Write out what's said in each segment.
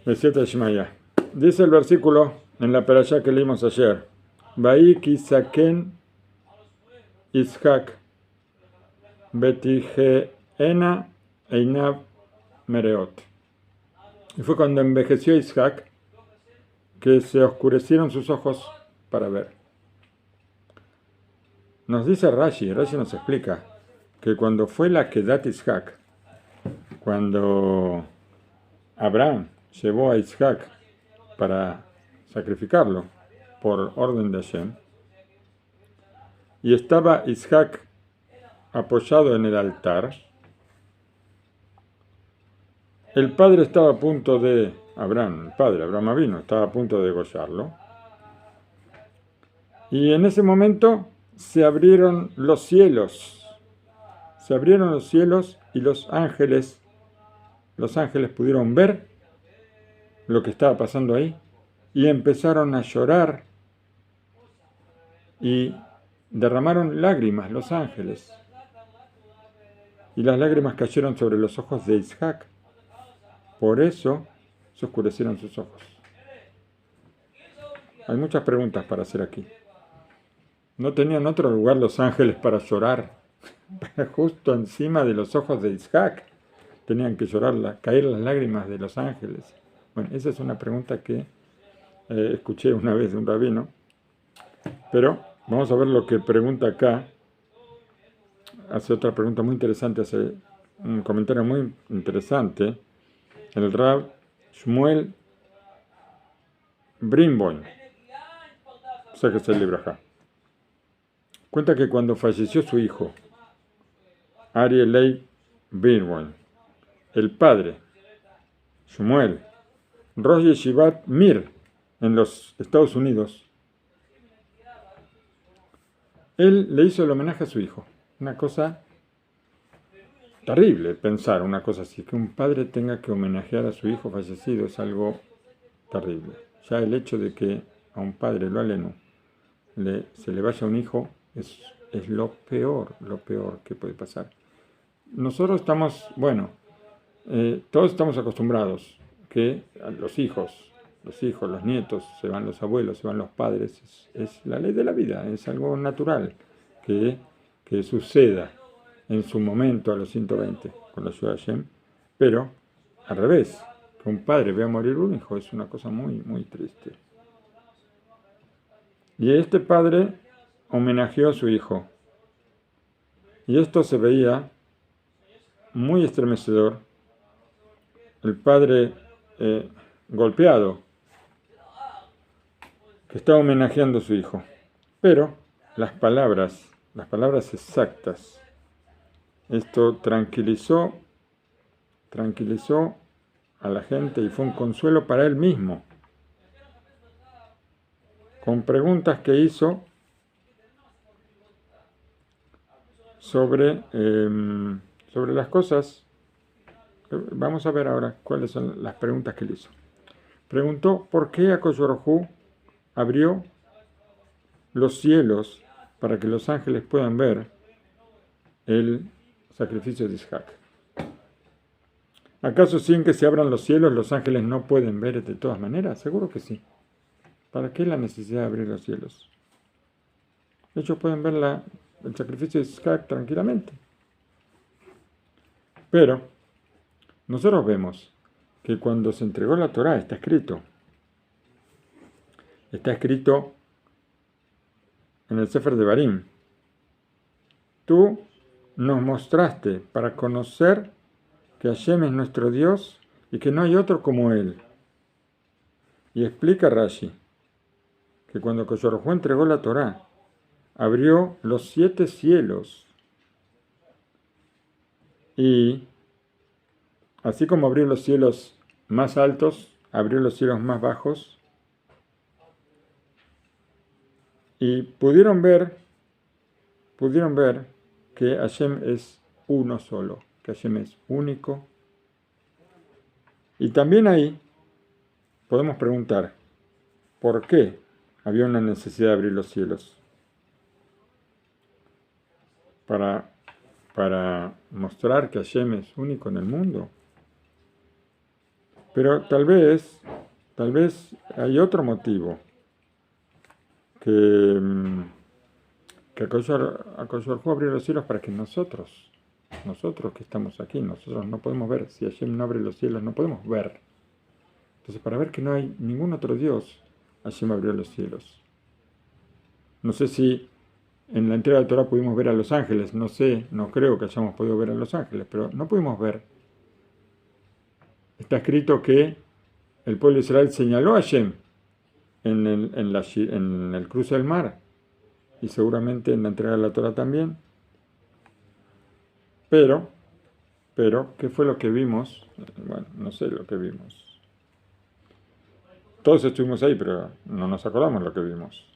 Besiata Shmaya. Dice el versículo en la perashá que leímos ayer. Vaiki saken Ishak betigeena einav mereot. Y fue cuando envejeció Ishak que se oscurecieron sus ojos para ver. Nos dice Rashi nos explica que cuando fue la Kedat Ishak, cuando Abraham llevó a Ishak para sacrificarlo por orden de Hashem, y estaba Ishak apoyado en el altar, el padre estaba a punto de, Abraham Avinu, estaba a punto de degollarlo, y en ese momento se abrieron los cielos y los ángeles pudieron ver lo que estaba pasando ahí y empezaron a llorar y derramaron lágrimas los ángeles. Y las lágrimas cayeron sobre los ojos de Ishak. Por eso se oscurecieron sus ojos. Hay muchas preguntas para hacer aquí. ¿No tenían otro lugar los ángeles para llorar? Justo encima de los ojos de Ishak tenían que llorar, caer las lágrimas de los ángeles. Bueno, esa es una pregunta que escuché una vez de un rabino. Pero vamos a ver lo que pregunta acá. Hace otra pregunta muy interesante, hace un comentario muy interesante. El Rab Shmuel Brimboim, o sea que es el Libraja, cuenta que cuando falleció su hijo, Arielei Brimboim, el padre, Shmuel, Rosh Yeshivat Mir, en los Estados Unidos, él le hizo el homenaje a su hijo. Una cosa terrible pensar una cosa así, que un padre tenga que homenajear a su hijo fallecido es algo terrible. Ya el hecho de que a un padre, lo aleno, se le vaya un hijo es lo peor que puede pasar. Nosotros estamos, todos estamos acostumbrados que a los hijos, los nietos, se van los abuelos, se van los padres, es la ley de la vida, es algo natural que suceda en su momento a los 120 con la ayuda de Hashem, pero al revés, que un padre vea morir un hijo es una cosa muy, muy triste. Y este padre homenajeó a su hijo, y esto se veía muy estremecedor. El padre golpeado, que estaba homenajeando a su hijo, pero las palabras exactas, esto tranquilizó a la gente y fue un consuelo para él mismo, con preguntas que hizo sobre las cosas. Vamos a ver ahora cuáles son las preguntas que él hizo. Preguntó por qué Akadosh Baruj Hu abrió los cielos para que los ángeles puedan ver el sacrificio de Ishak. ¿Acaso sin que se abran los cielos los ángeles no pueden ver de todas maneras? Seguro que sí. ¿Para qué la necesidad de abrir los cielos? Ellos pueden ver el sacrificio de Ishak tranquilamente. Pero nosotros vemos que cuando se entregó la Torá está escrito en el Sefer de Barim: tú nos mostraste para conocer que Hashem es nuestro Dios y que no hay otro como Él. Y explica Rashi que cuando Akadosh Baruj Hu entregó la Torá, abrió los 7 cielos, y así como abrió los cielos más altos, abrió los cielos más bajos, y pudieron ver que Hashem es uno solo, que Hashem es único. Y también ahí podemos preguntar, ¿por qué había una necesidad de abrir los cielos? Para mostrar que Hashem es único en el mundo. Pero tal vez hay otro motivo, que, que Akadosh Baruj Hu abrió los cielos para que nosotros que estamos aquí, nosotros no podemos ver. Si Hashem no abre los cielos, no podemos ver. Entonces, para ver que no hay ningún otro Dios, Hashem abrió los cielos. No sé si en la entrega de la Torah pudimos ver a los ángeles, no sé, no creo que hayamos podido ver a los ángeles, pero no pudimos ver. Está escrito que el pueblo de Israel señaló a Hashem en el cruce del mar, y seguramente en la entrega de la Torah también. Pero, ¿qué fue lo que vimos? Bueno, no sé lo que vimos. Todos estuvimos ahí, pero no nos acordamos lo que vimos.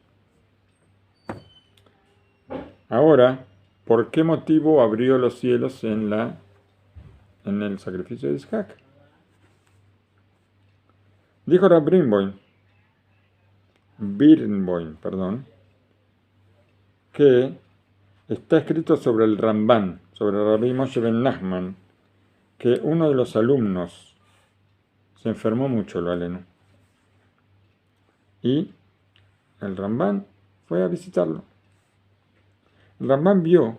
Ahora, ¿por qué motivo abrió los cielos en el sacrificio de Isaac? Dijo Rab Birnbaum, que está escrito sobre el Ramban, sobre Rabbi Moshe ben Nachman, que uno de los alumnos se enfermó mucho, lo aleno, y el Ramban fue a visitarlo. El Ramban vio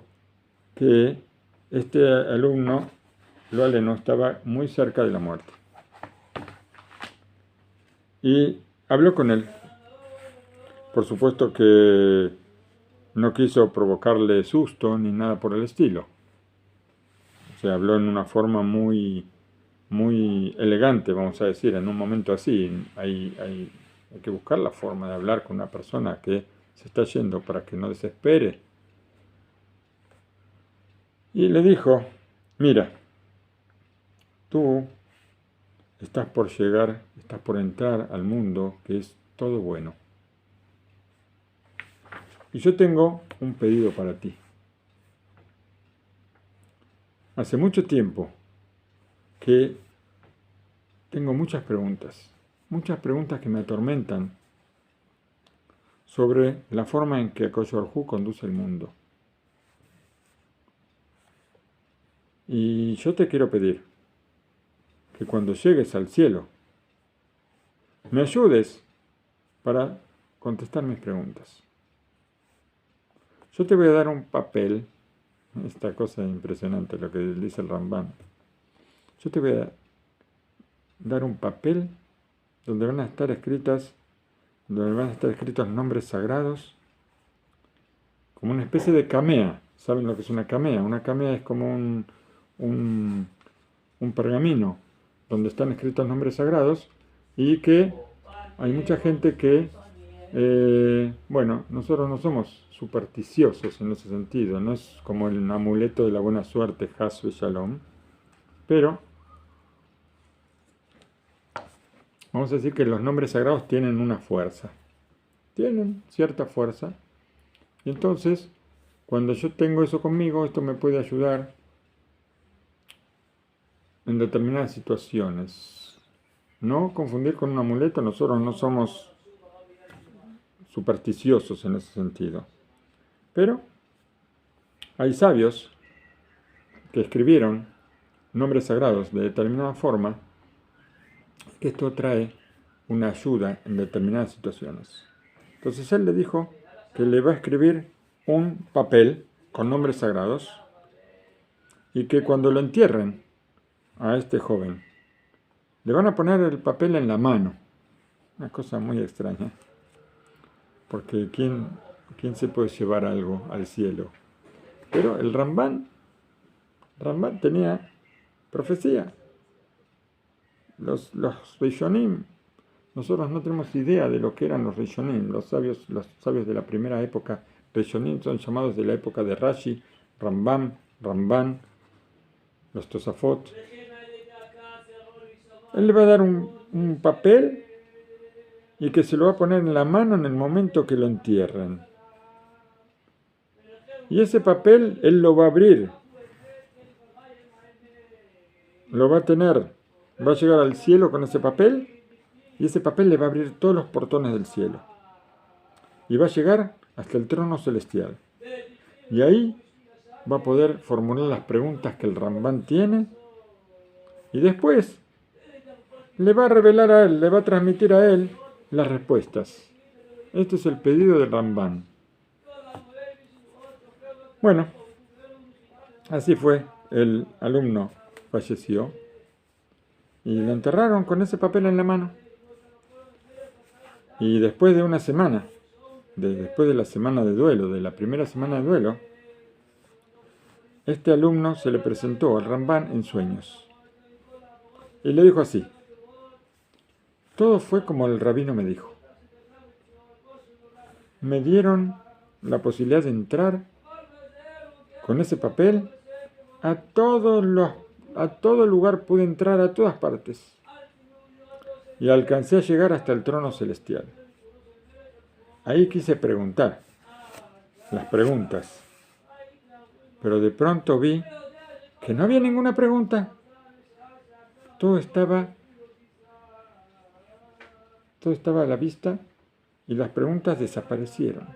que este alumno, lo aleno, estaba muy cerca de la muerte. Y habló con él. Por supuesto que no quiso provocarle susto ni nada por el estilo. Se habló en una forma muy elegante, vamos a decir, en un momento así. Hay que buscar la forma de hablar con una persona que se está yendo para que no desespere. Y le dijo: mira, tú estás por entrar al mundo que es todo bueno. Y yo tengo un pedido para ti. Hace mucho tiempo que tengo muchas preguntas que me atormentan sobre la forma en que Akadosh Baruj Hu conduce el mundo. Y yo te quiero pedir que cuando llegues al cielo me ayudes para contestar mis preguntas. Yo te voy a dar un papel, esta cosa impresionante lo que dice el Ramban. Yo te voy a dar un papel donde van a estar escritos nombres sagrados, como una especie de camea. ¿Saben lo que es una camea? Una camea es como un pergamino donde están escritos nombres sagrados, y que hay mucha gente que, nosotros no somos supersticiosos en ese sentido, no es como el amuleto de la buena suerte, Has ve Shalom, pero vamos a decir que los nombres sagrados tienen una fuerza, tienen cierta fuerza, y entonces, cuando yo tengo eso conmigo, esto me puede ayudar en determinadas situaciones. No confundir con un amuleto, nosotros no somos supersticiosos en ese sentido. Pero hay sabios que escribieron nombres sagrados de determinada forma, que esto trae una ayuda en determinadas situaciones. Entonces él le dijo que le va a escribir un papel con nombres sagrados, y que cuando lo entierren a este joven, le van a poner el papel en la mano. Una cosa muy extraña, porque ¿quién se puede llevar algo al cielo? Pero el Ramban tenía profecía. Los Rishonim, nosotros no tenemos idea de lo que eran los Rishonim. Los sabios de la primera época, Rishonim, son llamados de la época de Rashi, Ramban, los Tosafot. Él le va a dar un papel, y que se lo va a poner en la mano en el momento que lo entierren. Y ese papel él lo va a abrir, lo va a tener, va a llegar al cielo con ese papel, y ese papel le va a abrir todos los portones del cielo, y va a llegar hasta el trono celestial. Y ahí va a poder formular las preguntas que el Ramban tiene, y después le va a revelar a él, le va a transmitir a él las respuestas. Este es el pedido del Rambán. Bueno, así fue. El alumno falleció y lo enterraron con ese papel en la mano. Y después de una semana, después de la semana de duelo, de la primera semana de duelo, este alumno se le presentó al Rambán en sueños. Y le dijo así: todo fue como el rabino me dijo. Me dieron la posibilidad de entrar con ese papel a todo lugar, pude entrar a todas partes. Y alcancé a llegar hasta el trono celestial. Ahí quise preguntar las preguntas, pero de pronto vi que no había ninguna pregunta. Todo estaba a la vista y las preguntas desaparecieron.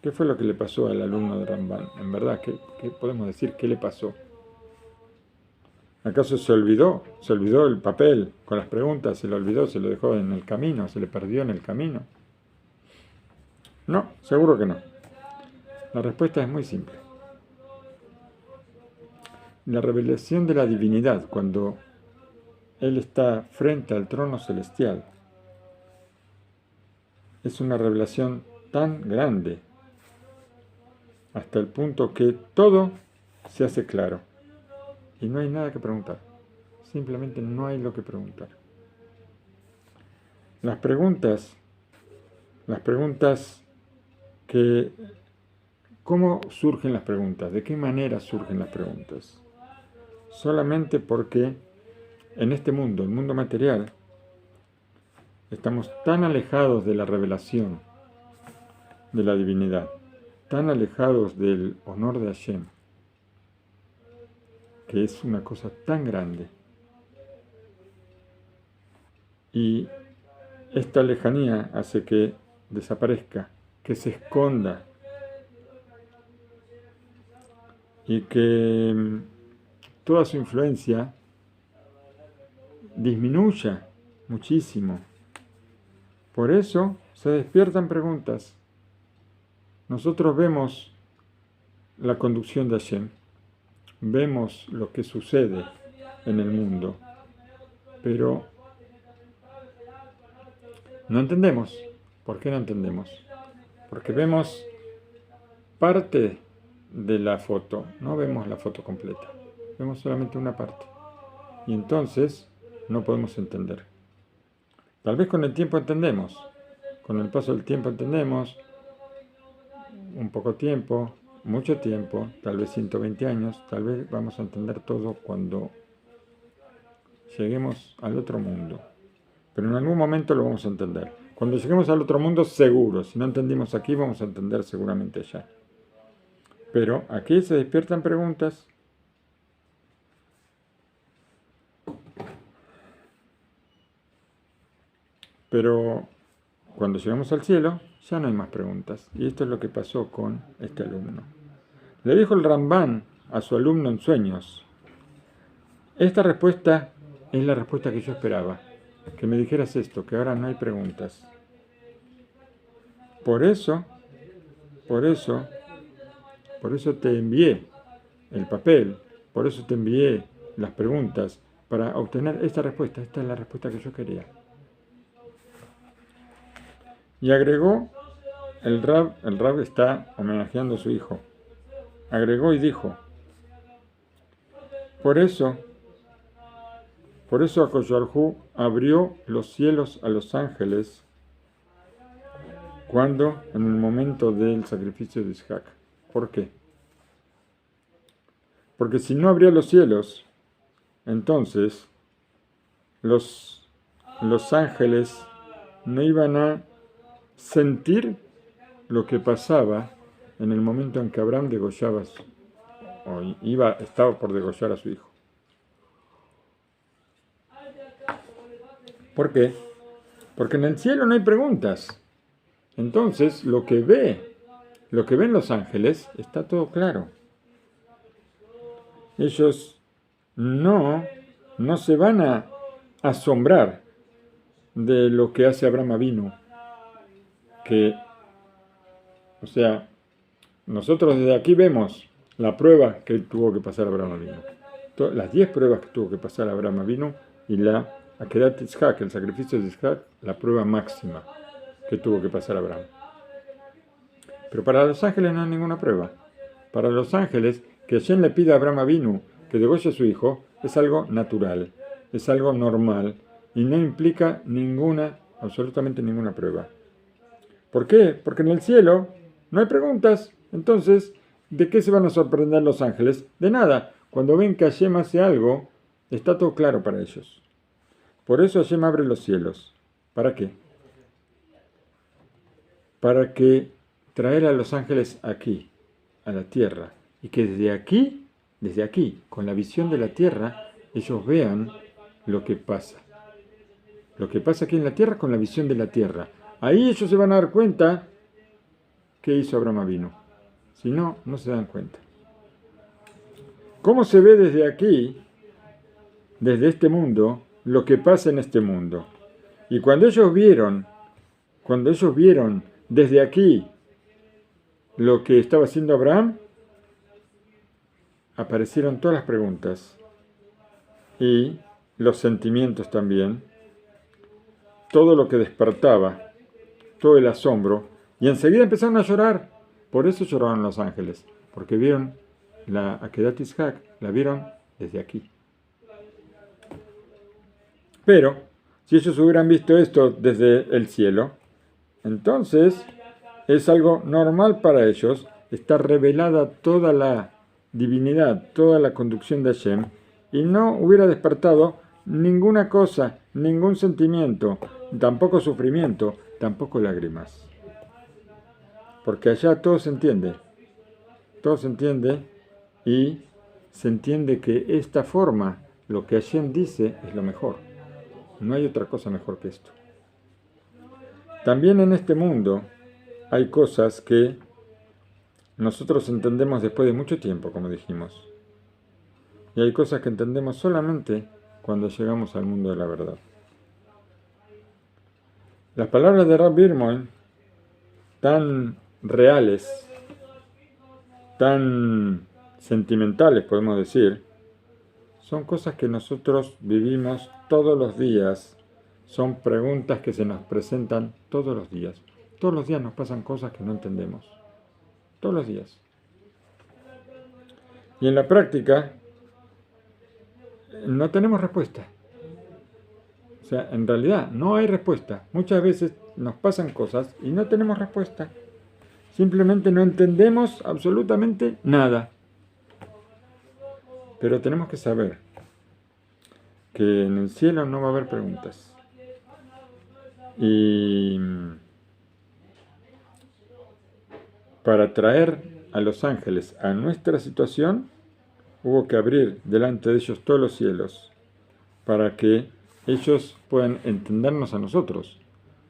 ¿Qué fue lo que le pasó al alumno de Rambán? En verdad, ¿qué podemos decir? ¿Qué le pasó? ¿Acaso se olvidó? ¿Se olvidó el papel con las preguntas? ¿Se lo olvidó? ¿Se lo dejó en el camino? ¿Se le perdió en el camino? No, seguro que no. La respuesta es muy simple. La revelación de la divinidad, cuando Él está frente al trono celestial, es una revelación tan grande, hasta el punto que todo se hace claro. Y no hay nada que preguntar. Simplemente no hay lo que preguntar. Las preguntas que... ¿Cómo surgen las preguntas? ¿De qué manera surgen las preguntas? Solamente porque en este mundo, el mundo material, estamos tan alejados de la revelación de la divinidad, tan alejados del honor de Hashem, que es una cosa tan grande. Y esta lejanía hace que desaparezca, que se esconda y que toda su influencia disminuya muchísimo. Por eso se despiertan preguntas. Nosotros vemos la conducción de Hashem, vemos lo que sucede en el mundo, pero no entendemos. ¿Por qué no entendemos? Porque vemos parte de la foto, no vemos la foto completa, vemos solamente una parte. Y entonces no podemos entender. Tal vez con el tiempo entendemos, con el paso del tiempo entendemos, un poco tiempo, mucho tiempo, tal vez 120 años, tal vez vamos a entender todo cuando lleguemos al otro mundo. Pero en algún momento lo vamos a entender. Cuando lleguemos al otro mundo, seguro. Si no entendimos aquí, vamos a entender seguramente allá. Pero aquí se despiertan preguntas. Pero cuando llegamos al cielo, ya no hay más preguntas. Y esto es lo que pasó con este alumno. Le dijo el Rambán a su alumno en sueños: esta respuesta es la respuesta que yo esperaba. Que me dijeras esto, que ahora no hay preguntas. Por eso te envié el papel, por eso te envié las preguntas, para obtener esta respuesta. Esta es la respuesta que yo quería. Y agregó, el Rab está homenajeando a su hijo, agregó y dijo: por eso HaKadosh Baruj Hu abrió los cielos a los ángeles cuando, en el momento del sacrificio de Isaac. ¿Por qué? Porque si no abría los cielos, entonces los ángeles no iban a sentir lo que pasaba en el momento en que Abraham degollaba, estaba por degollar a su hijo. ¿Por qué? Porque en el cielo no hay preguntas. Entonces, lo que ven los ángeles, está todo claro. Ellos no se van a asombrar de lo que hace Abraham Avinu. O sea, nosotros desde aquí vemos la prueba que tuvo que pasar Abraham Avinu. Las 10 pruebas que tuvo que pasar Abraham Avinu y la Akedat Yitzhak, el sacrificio de Yitzhak, la prueba máxima que tuvo que pasar Abraham. Pero para los ángeles no hay ninguna prueba. Para los ángeles, que Hashem le pida a Abraham Avinu que degolle a su hijo, es algo natural, es algo normal y no implica absolutamente ninguna prueba. ¿Por qué? Porque en el cielo no hay preguntas. Entonces, ¿de qué se van a sorprender los ángeles? De nada. Cuando ven que Hashem hace algo, está todo claro para ellos. Por eso Hashem abre los cielos. ¿Para qué? Para que traer a los ángeles aquí, a la tierra, y que desde aquí, con la visión de la tierra, ellos vean lo que pasa. Lo que pasa aquí en la tierra con la visión de la tierra. Ahí ellos se van a dar cuenta qué hizo Abraham Avinu. Si no, no se dan cuenta. ¿Cómo se ve desde aquí, desde este mundo, lo que pasa en este mundo? Y cuando ellos vieron desde aquí lo que estaba haciendo Abraham, aparecieron todas las preguntas y los sentimientos también, todo lo que despertaba, todo el asombro, y enseguida empezaron a llorar. Por eso lloraron los ángeles, porque vieron la Akedat Yitzhak, la vieron desde aquí. Pero, si ellos hubieran visto esto desde el cielo, entonces es algo normal para ellos, está revelada toda la divinidad, toda la conducción de Hashem, y no hubiera despertado ninguna cosa, ningún sentimiento, tampoco sufrimiento, tampoco lágrimas. Porque allá todo se entiende y se entiende que esta forma, lo que Hashem dice, es lo mejor. No hay otra cosa mejor que esto. También en este mundo hay cosas que nosotros entendemos después de mucho tiempo, como dijimos. Y hay cosas que entendemos solamente cuando llegamos al mundo de la verdad. Las palabras de Rab Birmoy, tan reales, tan sentimentales, podemos decir, son cosas que nosotros vivimos todos los días. Son preguntas que se nos presentan todos los días. Todos los días nos pasan cosas que no entendemos. Todos los días. Y en la práctica no tenemos respuesta. O sea, en realidad no hay respuesta. Muchas veces nos pasan cosas y no tenemos respuesta. Simplemente no entendemos absolutamente nada. Pero tenemos que saber que en el cielo no va a haber preguntas. Y para traer a los ángeles a nuestra situación, hubo que abrir delante de ellos todos los cielos para que ellos puedan entendernos a nosotros.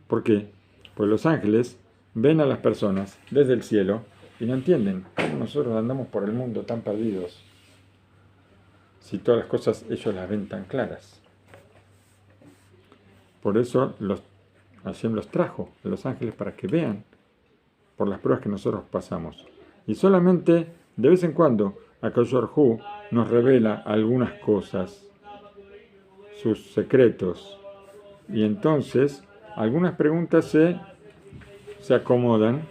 ¿Por qué? Pues los ángeles ven a las personas desde el cielo y no entienden cómo nosotros andamos por el mundo tan perdidos si todas las cosas ellos las ven tan claras. Por eso Hashem los trajo a los ángeles para que vean por las pruebas que nosotros pasamos. Y solamente de vez en cuando Akadosh Baruj Hu nos revela algunas cosas, sus secretos. Y entonces algunas preguntas se acomodan,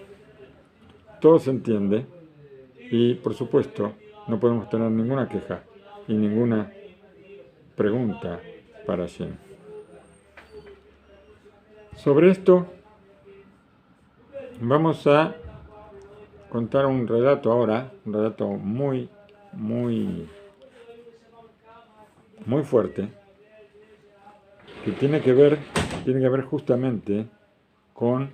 todo se entiende y por supuesto no podemos tener ninguna queja y ninguna pregunta para Hashem. Sobre esto vamos a contar un relato ahora, un relato muy fuerte, que tiene que ver justamente con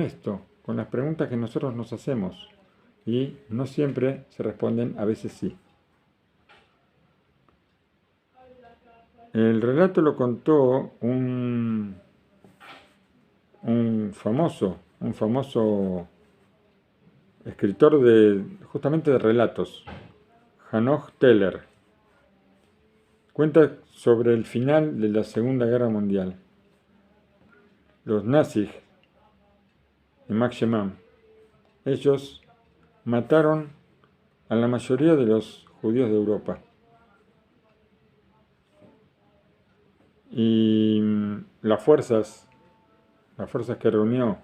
esto, con las preguntas que nosotros nos hacemos y no siempre se responden, a veces sí. El relato lo contó un famoso escritor justamente de relatos, Hanoch Teller. Cuenta sobre el final de la Segunda Guerra Mundial. Los nazis, en Maximum, ellos mataron a la mayoría de los judíos de Europa. Y las fuerzas que reunió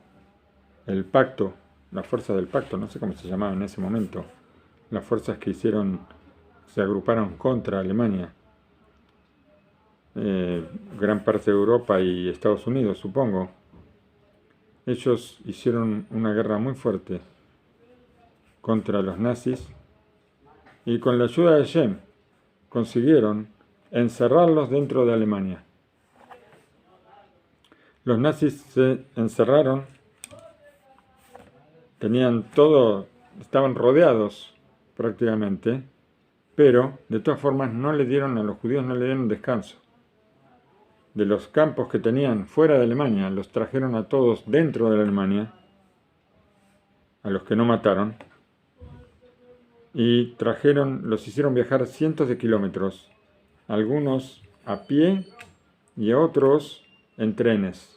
el pacto, las fuerzas del pacto, no sé cómo se llamaban en ese momento, las fuerzas que se agruparon contra Alemania, gran parte de Europa y Estados Unidos, supongo. Ellos hicieron una guerra muy fuerte contra los nazis y con la ayuda de Hashem consiguieron encerrarlos dentro de Alemania. Los nazis se encerraron, tenían todo, estaban rodeados prácticamente, pero de todas formas a los judíos no le dieron descanso. De los campos que tenían fuera de Alemania, los trajeron a todos dentro de la Alemania, a los que no mataron, y los hicieron viajar cientos de kilómetros, algunos a pie y a otros en trenes.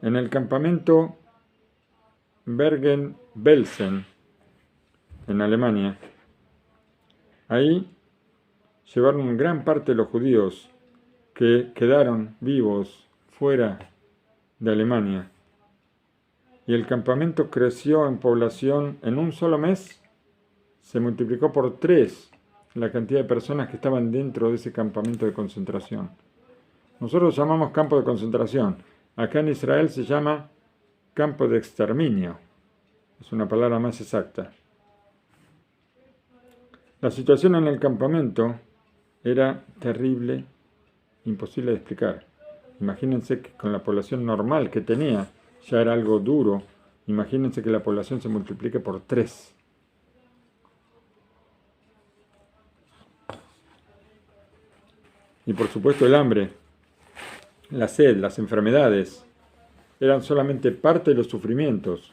En el campamento Bergen-Belsen, en Alemania, ahí llevaron gran parte de los judíos que quedaron vivos fuera de Alemania. Y el campamento creció en población en un solo mes, se multiplicó por 3 la cantidad de personas que estaban dentro de ese campamento de concentración. Nosotros llamamos campo de concentración. Acá en Israel se llama campo de exterminio. Es una palabra más exacta. La situación en el campamento era terrible, imposible de explicar. Imagínense que con la población normal que tenía ya era algo duro. Imagínense que la población se multiplique por 3. Y por supuesto el hambre, la sed, las enfermedades, eran solamente parte de los sufrimientos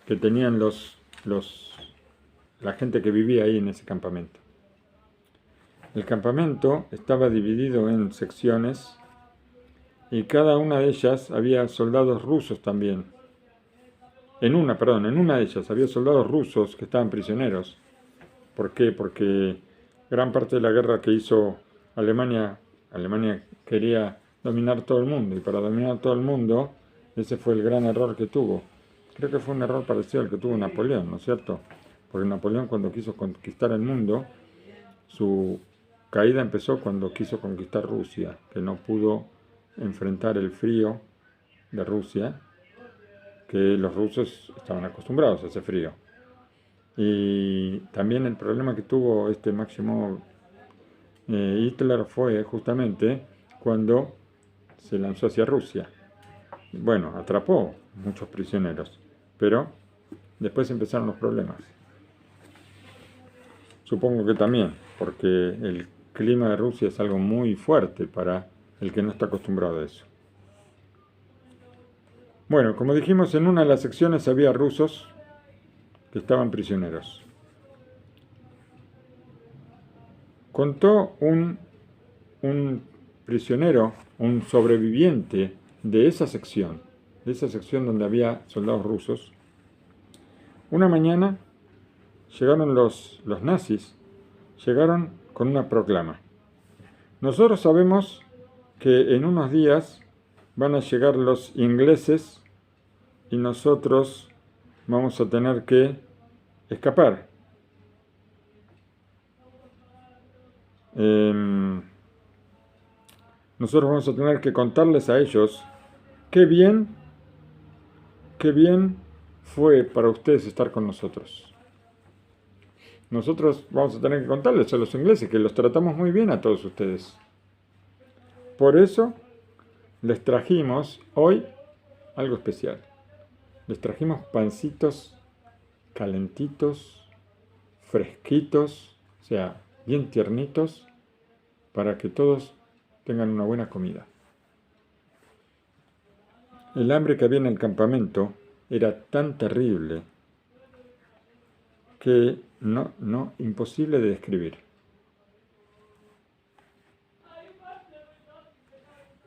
que tenían la gente que vivía ahí en ese campamento. El campamento estaba dividido en secciones y cada una de ellas había soldados rusos también. En una de ellas había soldados rusos que estaban prisioneros. ¿Por qué? Porque gran parte de la guerra que hizo Alemania quería dominar todo el mundo, y para dominar todo el mundo, ese fue el gran error que tuvo. Creo que fue un error parecido al que tuvo Napoleón, ¿no es cierto? Porque Napoleón, cuando quiso conquistar el mundo, su caída empezó cuando quiso conquistar Rusia, que no pudo enfrentar el frío de Rusia, que los rusos estaban acostumbrados a ese frío. Y también el problema que tuvo Máximo Hitler fue justamente cuando se lanzó hacia Rusia. Bueno, atrapó muchos prisioneros, pero después empezaron los problemas. Supongo que también, porque el clima de Rusia es algo muy fuerte para el que no está acostumbrado a eso. Bueno, como dijimos, en una de las secciones había rusos que estaban prisioneros. Contó un prisionero, un sobreviviente de esa sección donde había soldados rusos. Una mañana llegaron los nazis, llegaron con una proclama. Nosotros sabemos que en unos días van a llegar los ingleses y nosotros vamos a tener que escapar. Nosotros vamos a tener que contarles a ellos qué bien fue para ustedes estar con nosotros. Nosotros vamos a tener que contarles a los ingleses que los tratamos muy bien a todos ustedes. Por eso les trajimos hoy algo especial. Les trajimos pancitos calentitos, fresquitos, o sea, bien tiernitos, para que todos tengan una buena comida. El hambre que había en el campamento era tan terrible que imposible de describir.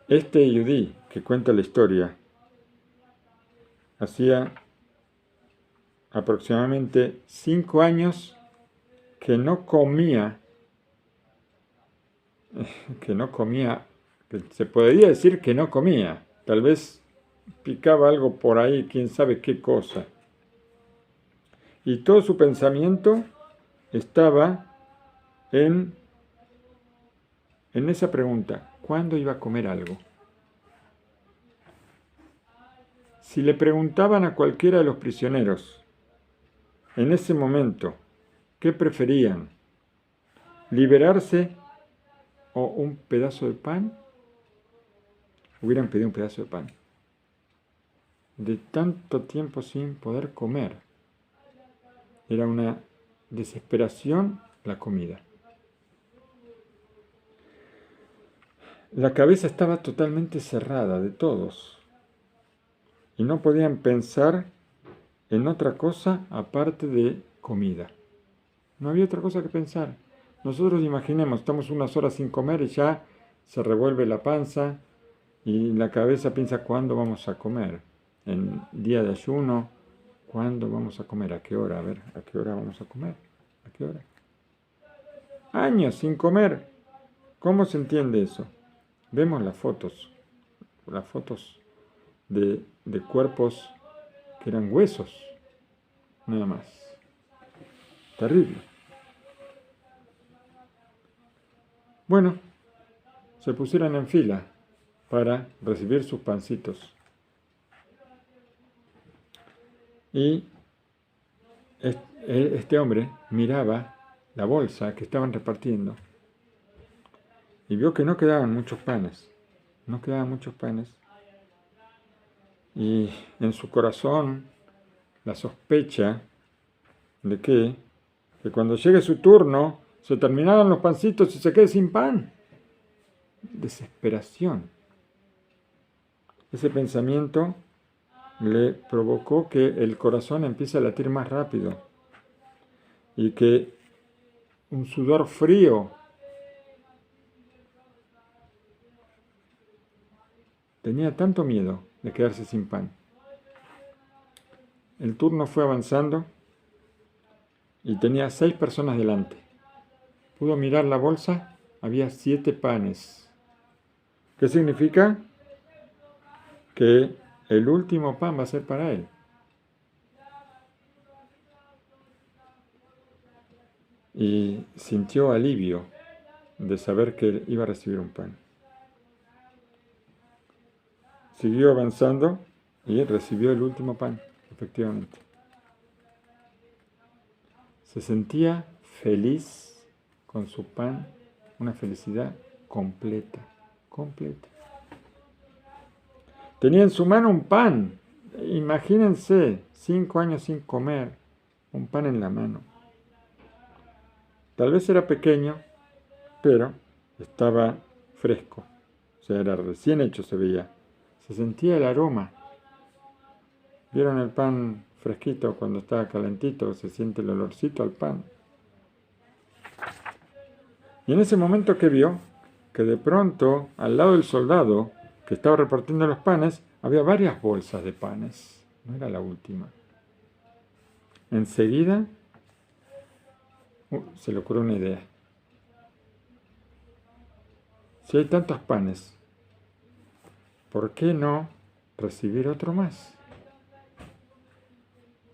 Este yudí que cuenta la historia hacía aproximadamente 5 años que no comía, que se podría decir que no comía, tal vez picaba algo por ahí, quién sabe qué cosa. Y todo su pensamiento estaba en esa pregunta, ¿cuándo iba a comer algo? Si le preguntaban a cualquiera de los prisioneros, en ese momento, ¿qué preferían? ¿Liberarse o un pedazo de pan? Hubieran pedido un pedazo de pan. De tanto tiempo sin poder comer. Era una desesperación la comida. La cabeza estaba totalmente cerrada de todos. Y no podían pensar en otra cosa aparte de comida. No había otra cosa que pensar. Nosotros imaginemos, estamos unas horas sin comer y ya se revuelve la panza y la cabeza piensa cuándo vamos a comer. En día de ayuno, ¿cuándo vamos a comer? ¿A qué hora? A ver, ¿a qué hora vamos a comer? ¿A qué hora? Años sin comer. ¿Cómo se entiende eso? Vemos las fotos de cuerpos que eran huesos, nada más. Terrible. Bueno, se pusieron en fila para recibir sus pancitos. Y este hombre miraba la bolsa que estaban repartiendo y vio que no quedaban muchos panes. No quedaban muchos panes. Y en su corazón la sospecha de que cuando llegue su turno se terminaran los pancitos y se quede sin pan. Desesperación. Ese pensamiento le provocó que el corazón empiece a latir más rápido y que un sudor frío tenía tanto miedo de quedarse sin pan. El turno fue avanzando y tenía 6 personas delante. Pudo mirar la bolsa, había 7 panes. ¿Qué significa? Que el último pan va a ser para él. Y sintió alivio de saber que iba a recibir un pan. Siguió avanzando y recibió el último pan, efectivamente. Se sentía feliz con su pan, una felicidad completa. Tenía en su mano un pan. Imagínense, 5 años sin comer, un pan en la mano. Tal vez era pequeño, pero estaba fresco. O sea, era recién hecho, se veía. Se sentía el aroma. ¿Vieron el pan fresquito cuando está calentito? Se siente el olorcito al pan. Y en ese momento que vio, que de pronto, al lado del soldado que estaba repartiendo los panes, había varias bolsas de panes. No era la última. Enseguida se le ocurrió una idea. Si hay tantos panes, ¿por qué no recibir otro más?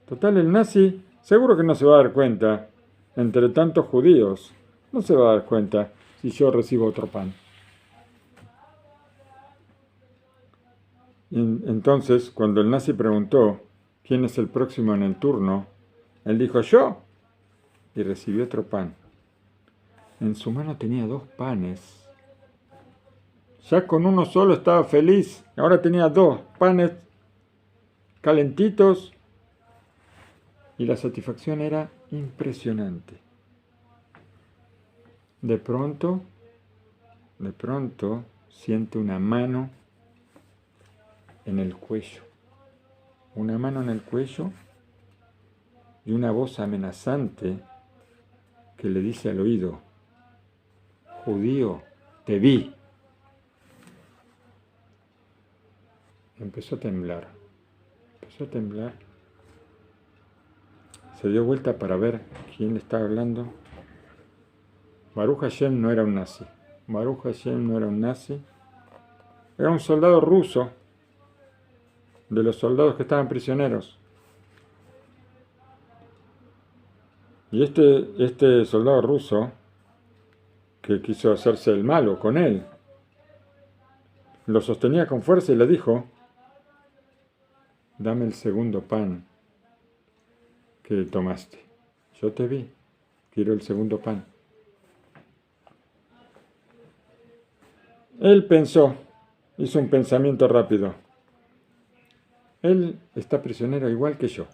Total, el nazi seguro que no se va a dar cuenta, entre tantos judíos, no se va a dar cuenta si yo recibo otro pan. Y entonces, cuando el nazi preguntó quién es el próximo en el turno, él dijo yo, y recibió otro pan. En su mano tenía 2 panes. Ya con uno solo estaba feliz, ahora tenía 2 panes calentitos y la satisfacción era impresionante. De pronto siente una mano en el cuello. Una mano en el cuello y una voz amenazante que le dice al oído: judío, te vi. Empezó a temblar, se dio vuelta para ver quién le estaba hablando. Baruch Hashem no era un nazi, era un soldado ruso, de los soldados que estaban prisioneros. Y este soldado ruso, que quiso hacerse el malo con él, lo sostenía con fuerza y le dijo: dame el segundo pan que tomaste. Yo te vi, quiero el segundo pan. Él pensó, hizo un pensamiento rápido. Él está prisionero igual que yo.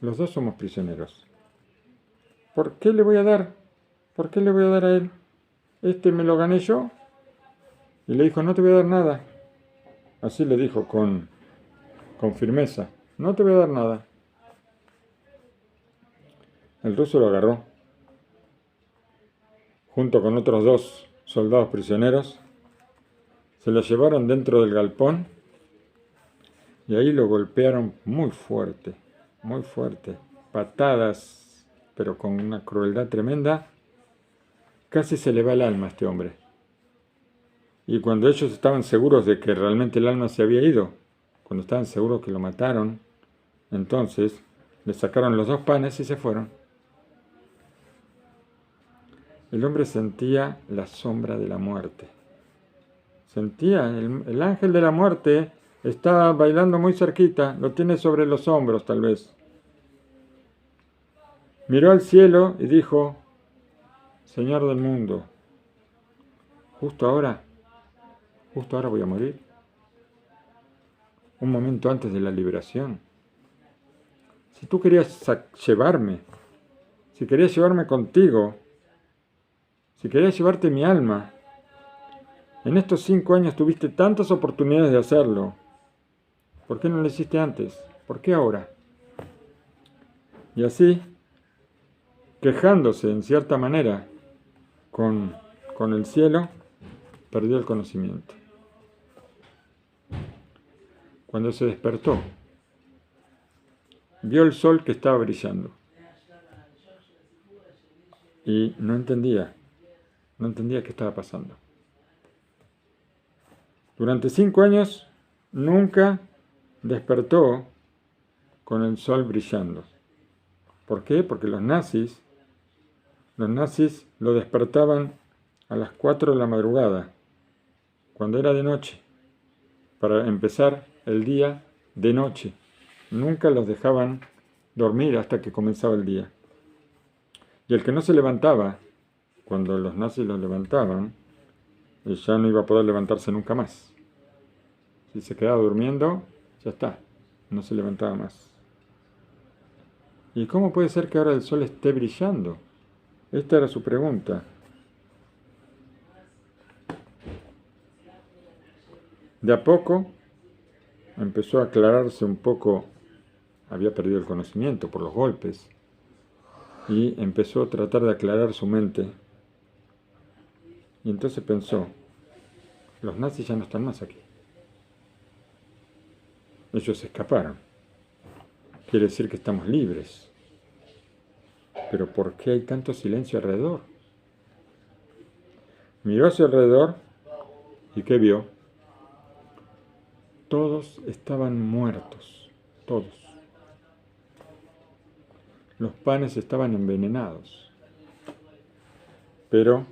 Los dos somos prisioneros. ¿Por qué le voy a dar? ¿Por qué le voy a dar a él? Este me lo gané yo. Y le dijo: no te voy a dar nada. Así le dijo con firmeza: no te voy a dar nada. El ruso lo agarró, junto con otros 2 soldados prisioneros. Se lo llevaron dentro del galpón y ahí lo golpearon muy fuerte, patadas, pero con una crueldad tremenda. Casi se le va el alma a este hombre. Y cuando ellos estaban seguros de que realmente el alma se había ido, cuando estaban seguros que lo mataron, entonces le sacaron los 2 panes y se fueron. El hombre sentía la sombra de la muerte. Sentía, el ángel de la muerte está bailando muy cerquita, lo tiene sobre los hombros tal vez. Miró al cielo y dijo: Señor del mundo, justo ahora voy a morir. Un momento antes de la liberación. Si tú querías llevarme, si querías llevarme contigo, si querías llevarte mi alma, en estos 5 años tuviste tantas oportunidades de hacerlo. ¿Por qué no lo hiciste antes? ¿Por qué ahora? Y así, quejándose en cierta manera con el cielo, perdió el conocimiento. Cuando se despertó, vio el sol que estaba brillando y no entendía qué estaba pasando. Durante 5 años nunca despertó con el sol brillando. ¿Por qué? Porque los nazis lo despertaban a las 4 de la madrugada, cuando era de noche, para empezar el día de noche. Nunca los dejaban dormir hasta que comenzaba el día. Y el que no se levantaba, cuando los nazis los levantaban, ya no iba a poder levantarse nunca más. Si se quedaba durmiendo, ya está, no se levantaba más. ¿Y cómo puede ser que ahora el sol esté brillando? Esta era su pregunta. De a poco empezó a aclararse un poco, había perdido el conocimiento por los golpes, y empezó a tratar de aclarar su mente. Y entonces pensó: los nazis ya no están más aquí. Ellos escaparon. Quiere decir que estamos libres. Pero ¿por qué hay tanto silencio alrededor? Miró hacia alrededor y ¿qué vio? Todos estaban muertos, todos. Los panes estaban envenenados. Pero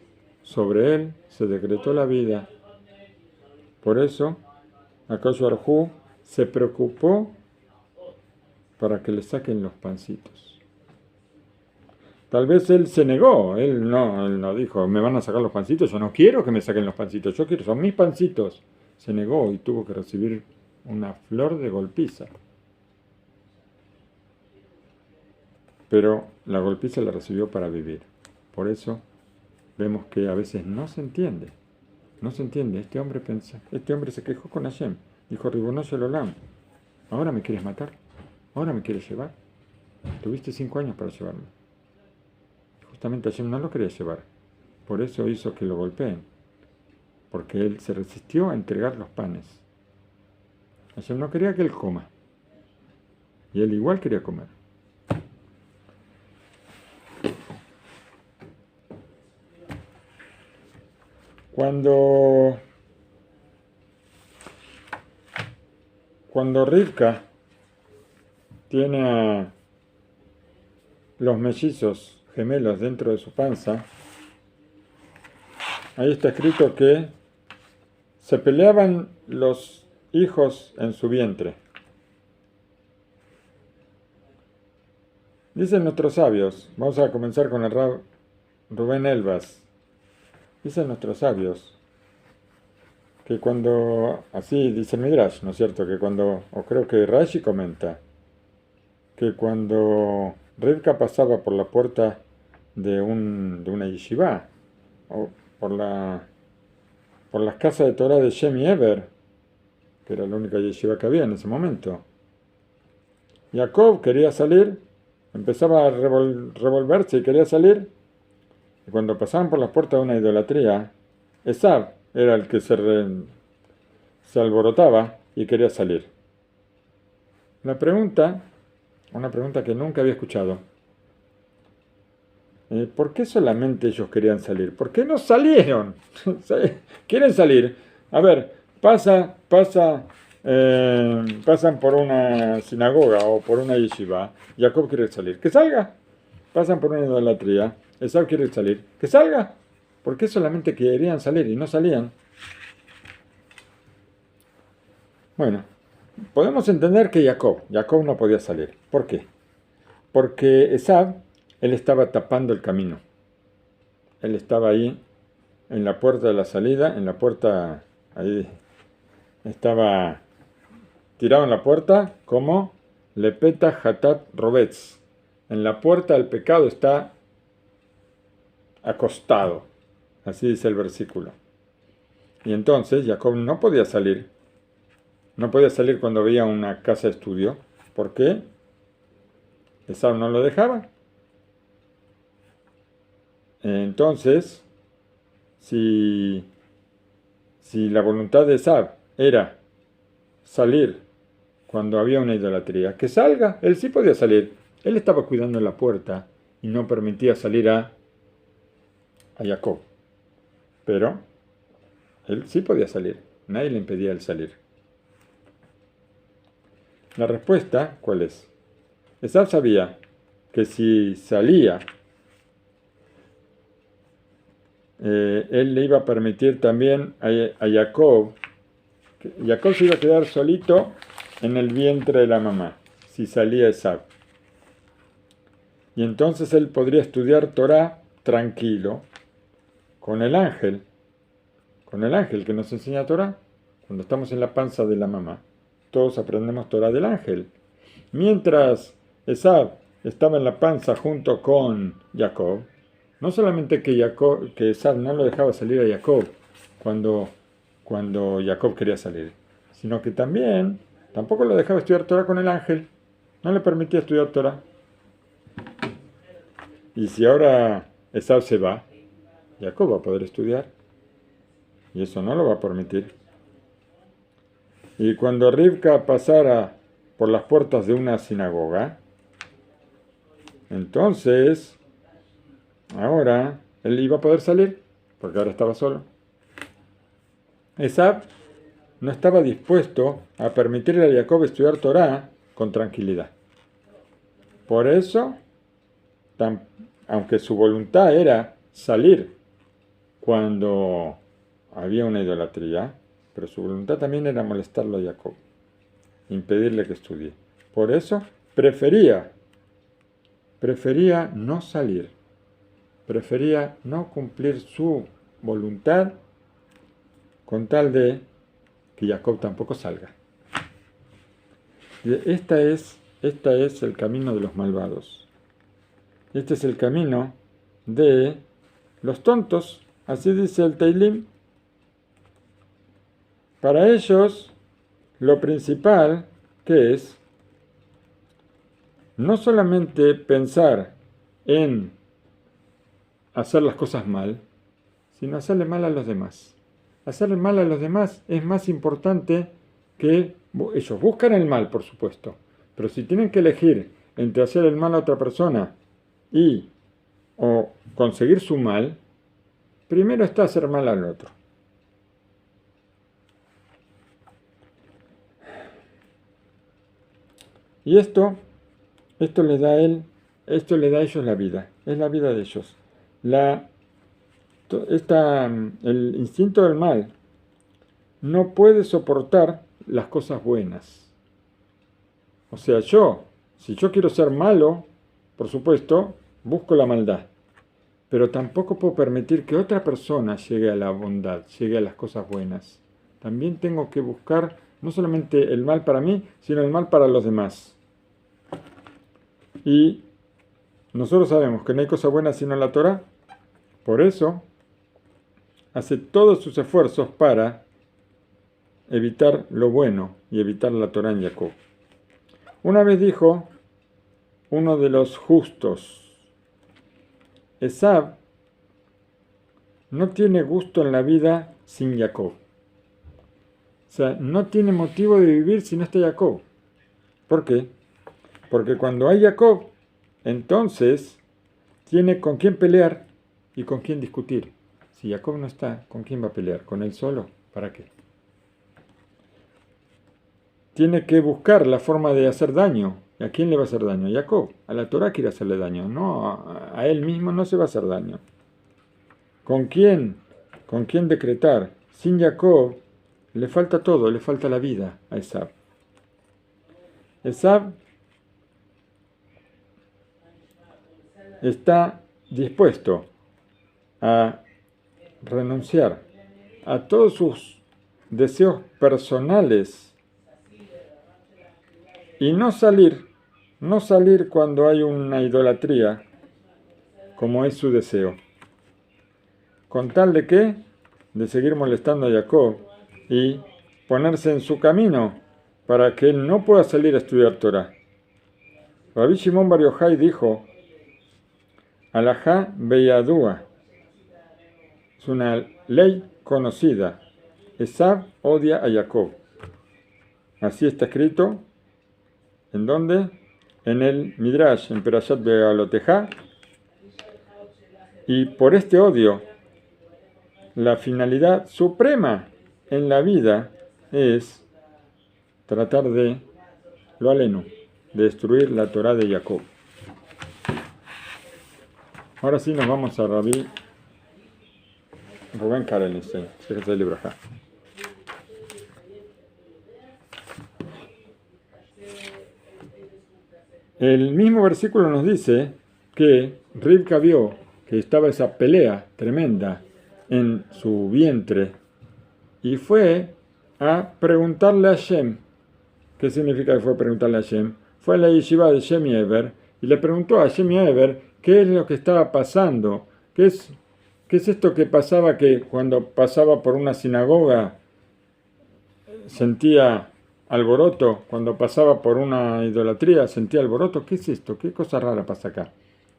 sobre él se decretó la vida. Por eso, Akadosh Baruj Hu se preocupó para que le saquen los pancitos. Tal vez él se negó, él no dijo: me van a sacar los pancitos, yo no quiero que me saquen los pancitos, yo quiero, son mis pancitos. Se negó y tuvo que recibir una flor de golpiza. Pero la golpiza la recibió para vivir. Por eso vemos que a veces no se entiende. Este hombre se quejó con Hashem. Dijo: Ribono Shel Olam, ¿ahora me quieres matar? ¿Ahora me quieres llevar? Tuviste 5 años para llevarme. Supuestamente Hashem no lo quería llevar. Por eso hizo que lo golpeen. Porque él se resistió a entregar los panes. Hashem no quería que él coma. Y él igual quería comer. Cuando Rivka tiene a los mellizos gemelos dentro de su panza, ahí está escrito que se peleaban los hijos en su vientre. Dicen nuestros sabios, vamos a comenzar con el Rab Rubén Elbas, dicen nuestros sabios que cuando, así dice Midrash, ¿no es cierto? Que cuando, o creo que Rashi comenta, que cuando Rivka pasaba por la puerta de una yeshiva, o por las casas de Torah de Shem y Eber, que era la única yeshiva que había en ese momento, Jacob quería salir, empezaba a revolverse y quería salir, y cuando pasaban por las puertas de una idolatría, Esav era el que se alborotaba y quería salir. Una pregunta que nunca había escuchado. ¿Por qué solamente ellos querían salir? ¿Por qué no salieron? ¿Quieren salir? A ver, pasan por una sinagoga o por una yeshiva. Jacob quiere salir. ¡Que salga! Pasan por una idolatría. Esaú quiere salir. ¡Que salga! ¿Por qué solamente querían salir y no salían? Bueno, podemos entender que Jacob no podía salir. ¿Por qué? Porque Esaú, él estaba tapando el camino. Él estaba ahí, en la puerta de la salida, en la puerta, ahí estaba tirado en la puerta, como Lepeta Hatat Robetz. En la puerta del pecado está acostado. Así dice el versículo. Y entonces Jacob no podía salir. No podía salir cuando veía una casa de estudio. ¿Por qué? Esaú no lo dejaba. Entonces, si la voluntad de Esaú era salir cuando había una idolatría, que salga. Él sí podía salir. Él estaba cuidando la puerta y no permitía salir a Jacob. Pero él sí podía salir. Nadie le impedía el salir. La respuesta, ¿cuál es? Esaú sabía que si salía, él le iba a permitir también a Jacob. Jacob se iba a quedar solito en el vientre de la mamá, si salía Esaú. Y entonces él podría estudiar Torah tranquilo, con el ángel que nos enseña Torah, cuando estamos en la panza de la mamá. Todos aprendemos Torah del ángel. Mientras Esaú estaba en la panza junto con Jacob, no solamente que Esaú no lo dejaba salir a Jacob cuando Jacob quería salir, sino que tampoco lo dejaba estudiar Torah con el ángel, no le permitía estudiar Torah. Y si ahora Esaú se va, Jacob va a poder estudiar, y eso no lo va a permitir. Y cuando Rivka pasara por las puertas de una sinagoga, entonces, ahora él iba a poder salir, porque ahora estaba solo. Esaú no estaba dispuesto a permitirle a Jacob estudiar Torah con tranquilidad. Por eso, aunque su voluntad era salir cuando había una idolatría, pero su voluntad también era molestarlo a Jacob, impedirle que estudie. Por eso prefería no salir, prefería no cumplir su voluntad con tal de que Jacob tampoco salga. Esta es el camino de los malvados. Este es el camino de los tontos, así dice el Teilim. Para ellos, lo principal que es no solamente pensar en hacer las cosas mal, sino hacerle mal a los demás. Hacerle mal a los demás es más importante que ellos buscan el mal, por supuesto, pero si tienen que elegir entre hacer el mal a otra persona o conseguir su mal, primero está hacer mal al otro. Y esto les da a ellos la vida, es la vida de ellos. El instinto del mal no puede soportar las cosas buenas. O sea, si yo quiero ser malo, por supuesto, busco la maldad. Pero tampoco puedo permitir que otra persona llegue a la bondad, llegue a las cosas buenas. También tengo que buscar no solamente el mal para mí, sino el mal para los demás. Y nosotros sabemos que no hay cosa buena sino la Torá. Por eso hace todos sus esfuerzos para evitar lo bueno y evitar la Torá en Jacob. Una vez dijo uno de los justos, Esav no tiene gusto en la vida sin Jacob. O sea, no tiene motivo de vivir si no está Jacob. ¿Por qué? Porque cuando hay Jacob, entonces tiene con quién pelear y con quién discutir. Si Jacob no está, ¿con quién va a pelear? ¿Con él solo? ¿Para qué? Tiene que buscar la forma de hacer daño. ¿A quién le va a hacer daño? A Jacob. A la Torá quiere hacerle daño. No, a él mismo no se va a hacer daño. ¿Con quién? ¿Con quién decretar? Sin Jacob le falta todo, le falta la vida a Esav. Esav está dispuesto a renunciar a todos sus deseos personales y no salir cuando hay una idolatría, como es su deseo. ¿Con tal de qué? De seguir molestando a Jacob y ponerse en su camino para que él no pueda salir a estudiar Torah. Rabbi Shimon Bar Yochai dijo, Alajá beyadúa, es una ley conocida. Esav odia a Jacob. Así está escrito. ¿En dónde? En el Midrash, en Perashat Be'alotejá. Y por este odio, la finalidad suprema en la vida es tratar de, lo aleno, de destruir la Torá de Jacob. Ahora sí nos vamos a Rabbi Rubén Karelstein, fíjate el libro acá. El mismo versículo nos dice que Rivka vio que estaba esa pelea tremenda en su vientre y fue a preguntarle a Shem. ¿Qué significa que fue a preguntarle a Shem? Fue a la yeshiva de Shem Yever y le preguntó a Shem Yever qué es lo que estaba pasando, qué es esto que pasaba, que cuando pasaba por una sinagoga sentía alboroto, cuando pasaba por una idolatría sentía alboroto. ¿Qué es esto? ¿Qué cosa rara pasa acá?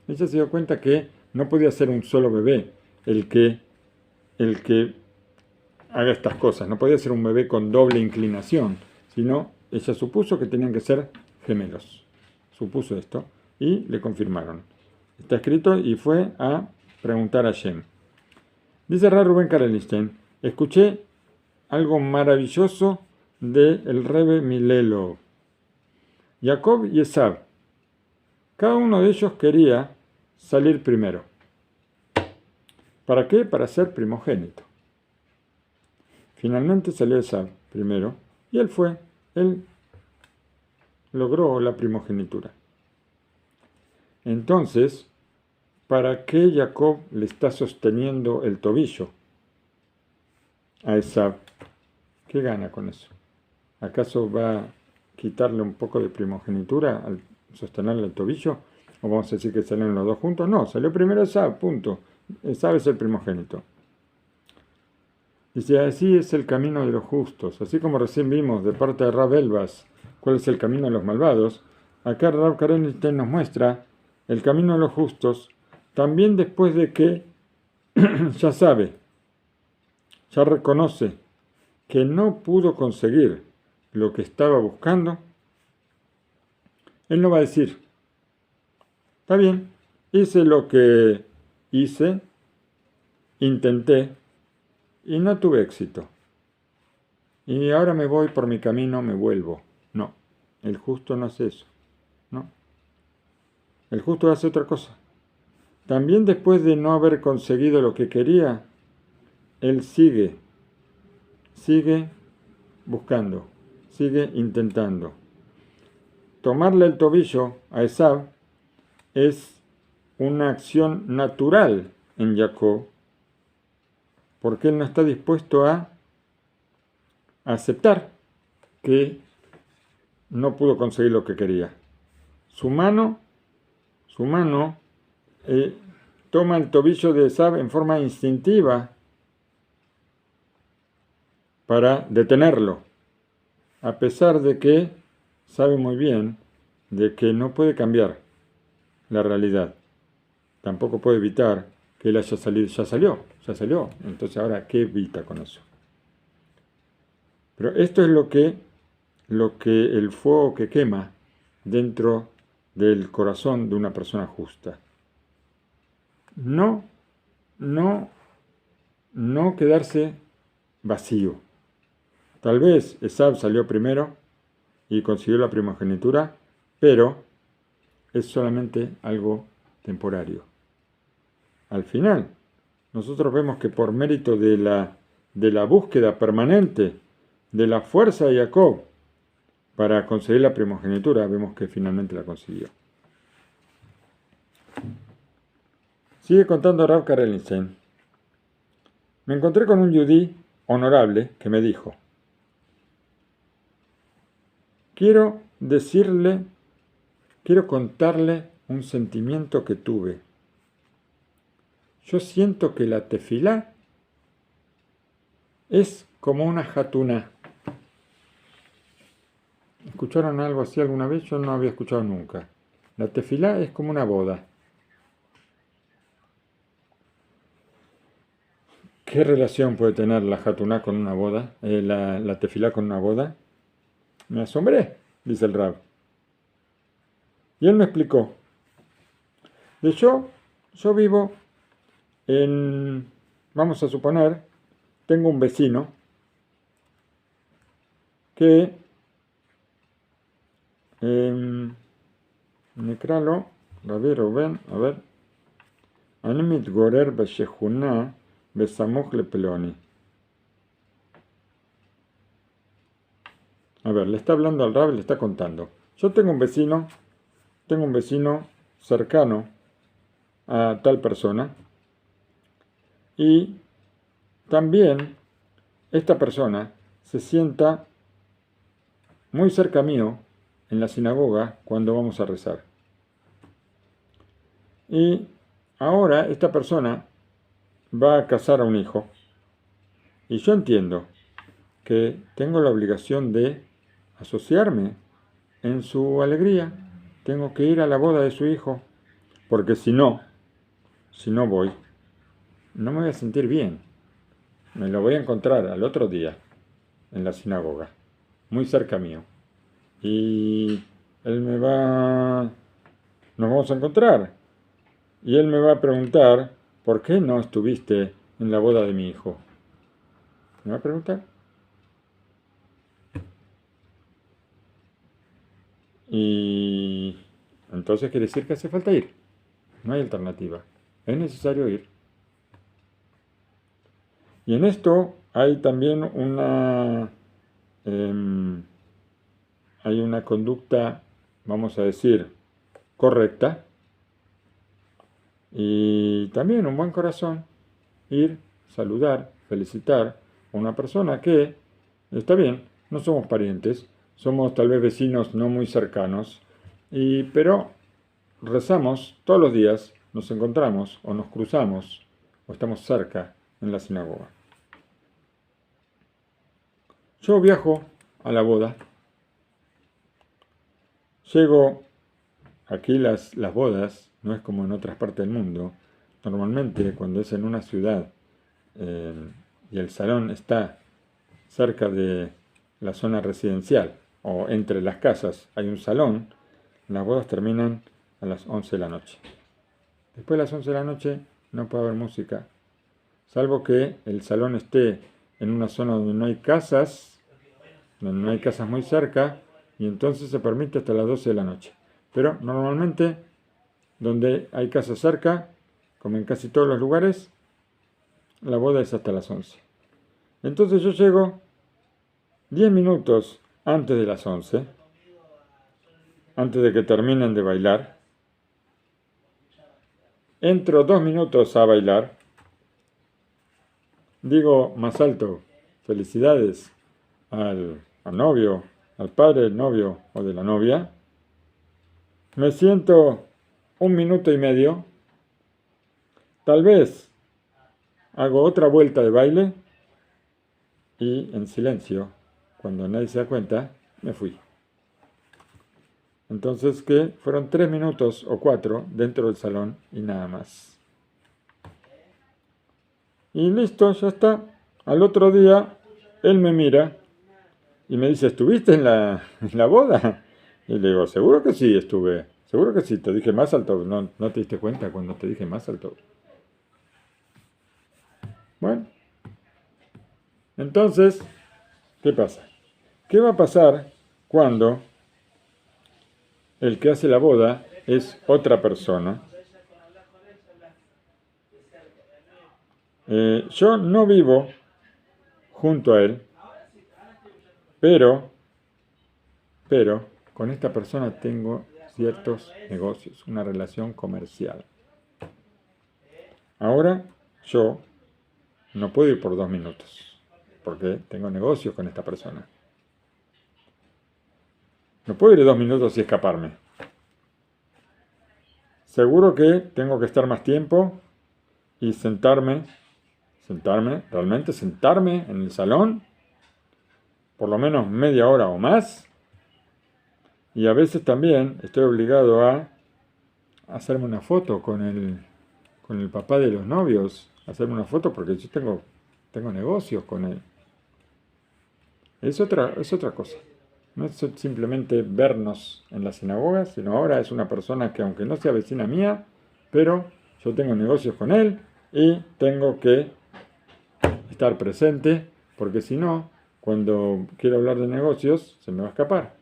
Ella se dio cuenta que no podía ser un solo bebé el que haga estas cosas. No podía ser un bebé con doble inclinación, sino ella supuso que tenían que ser gemelos. Supuso esto y le confirmaron. Está escrito y fue a preguntar a Shem. Dice Rabbi Rubén Karelstein, escuché algo maravilloso del Rebbe Milelo. Jacob y Esav, cada uno de ellos quería salir primero. ¿Para qué? Para ser primogénito. Finalmente salió Esav primero y él logró la primogenitura. Entonces, ¿para qué Jacob le está sosteniendo el tobillo a Esav? ¿Qué gana con eso? ¿Acaso va a quitarle un poco de primogenitura al sostenerle el tobillo? ¿O vamos a decir que salieron los dos juntos? No, salió primero Esav, punto. Esav es el primogénito. Dice, así es el camino de los justos. Así como recién vimos de parte de Rab Elbas cuál es el camino de los malvados, acá Rab Karelstein nos muestra el camino de los justos también después de que ya sabe, ya reconoce que no pudo conseguir lo que estaba buscando, él no va a decir, está bien, hice lo que hice, intenté y no tuve éxito. Y ahora me voy por mi camino, me vuelvo. No, el justo no hace eso. No, el justo hace otra cosa. También después de no haber conseguido lo que quería, él sigue buscando, sigue intentando. Tomarle el tobillo a Esaú es una acción natural en Jacob, porque él no está dispuesto a aceptar que no pudo conseguir lo que quería. Su mano toma el tobillo de Esaú en forma instintiva para detenerlo, a pesar de que sabe muy bien de que no puede cambiar la realidad. Tampoco puede evitar que él haya salido, ya salió. Entonces ahora, ¿qué evita con eso? Pero esto es lo que el fuego que quema dentro del corazón de una persona justa. No quedarse vacío. Tal vez Esaú salió primero y consiguió la primogenitura, pero es solamente algo temporario. Al final, nosotros vemos que por mérito de la búsqueda permanente de la fuerza de Jacob para conseguir la primogenitura, vemos que finalmente la consiguió. Sigue contando Rav Karelinstein. Me encontré con un yudí honorable que me dijo, quiero contarle un sentimiento que tuve. Yo siento que la tefilá es como una jatuná. ¿Escucharon algo así alguna vez? Yo no había escuchado nunca. La tefilá es como una boda. ¿Qué relación puede tener la jatuná con una boda? La tefilá con una boda. Me asombré, dice el Rab. Y él me explicó. Yo vivo vamos a suponer, tengo un vecino que, Necralo, Rabbi Rubén, a ver, אני מתגורר בשכונה בסמוך לפלוני. A ver, le está hablando al Rab, le está contando. Yo tengo un vecino cercano a tal persona y también esta persona se sienta muy cerca mío en la sinagoga cuando vamos a rezar. Y ahora esta persona va a casar a un hijo y yo entiendo que tengo la obligación de asociarme en su alegría. Tengo que ir a la boda de su hijo, porque si no voy, no me voy a sentir bien. Me lo voy a encontrar al otro día en la sinagoga, muy cerca mío. Y nos vamos a encontrar. Y él me va a preguntar, ¿por qué no estuviste en la boda de mi hijo? ¿Me va a preguntar? Y entonces quiere decir que hace falta ir. No hay alternativa. Es necesario ir. Y en esto hay también hay una conducta, vamos a decir, correcta. Y también un buen corazón. Ir, saludar, felicitar a una persona que, está bien, no somos parientes, somos tal vez vecinos no muy cercanos, pero rezamos todos los días, nos encontramos o nos cruzamos o estamos cerca en la sinagoga. Yo viajo a la boda, llego, aquí las bodas, no es como en otras partes del mundo, normalmente cuando es en una ciudad y el salón está cerca de la zona residencial o entre las casas hay un salón, las bodas terminan a las 11 de la noche. Después de las 11 de la noche no puede haber música, salvo que el salón esté en una zona donde no hay casas muy cerca, y entonces se permite hasta las 12 de la noche. Pero normalmente, donde hay casas cerca, como en casi todos los lugares, la boda es hasta las 11. Entonces yo llego 10 minutos antes de las 11, antes de que terminen de bailar. Entro 2 minutos a bailar. Digo más alto, felicidades al novio, al padre del novio o de la novia. Me siento 1 minuto y medio. Tal vez hago otra vuelta de baile y en silencio, cuando nadie se da cuenta, me fui. Entonces, ¿qué? Fueron 3 minutos o 4 dentro del salón y nada más. Y listo, ya está. Al otro día, él me mira y me dice, ¿estuviste en la boda? Y le digo, seguro que sí estuve. Seguro que sí, te dije más alto. No te diste cuenta cuando te dije más alto. Bueno, entonces, ¿qué pasa? ¿Qué va a pasar cuando el que hace la boda es otra persona? Yo no vivo junto a él, pero con esta persona tengo ciertos negocios, una relación comercial. Ahora yo no puedo ir por 2 minutos, porque tengo negocios con esta persona. No puedo ir 2 minutos y escaparme. Seguro que tengo que estar más tiempo y realmente sentarme en el salón, por lo menos media hora o más. Y a veces también estoy obligado a hacerme una foto con el papá de los novios, hacerme una foto porque yo tengo negocios con él. Es otra cosa. No es simplemente vernos en la sinagoga, sino ahora es una persona que aunque no sea vecina mía, pero yo tengo negocios con él y tengo que estar presente, porque si no, cuando quiero hablar de negocios, se me va a escapar.